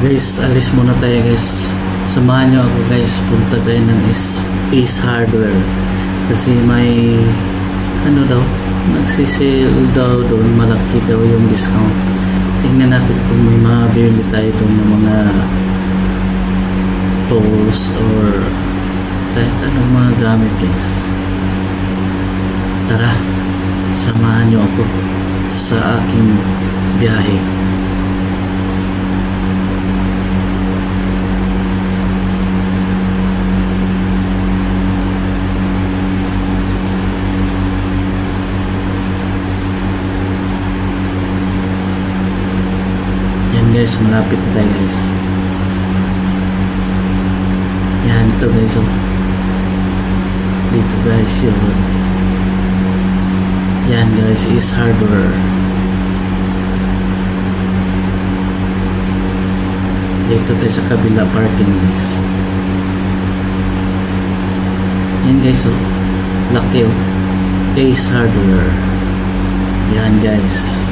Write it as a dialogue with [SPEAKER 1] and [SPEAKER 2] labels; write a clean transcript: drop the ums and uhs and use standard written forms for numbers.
[SPEAKER 1] Guys, alis muna tayo guys. Samahan nyo ako guys, punta tayo ng Ace Hardware kasi may ano daw, nagsisale daw doon, malaki daw yung discount. Tingnan natin kung may mabili tayo doon ng mga tools or kahit anong mga gamit guys. Tara, samahan nyo ako sa aking biyahe. Guys, malapit na tayo guys. Yan, ito guys, oh. Dito guys yun. Yan guys, Ace Hardware. Dito tayo sa kabila parking guys. Yan guys, oh. Laki, oh. Ace Hardware. Yan guys.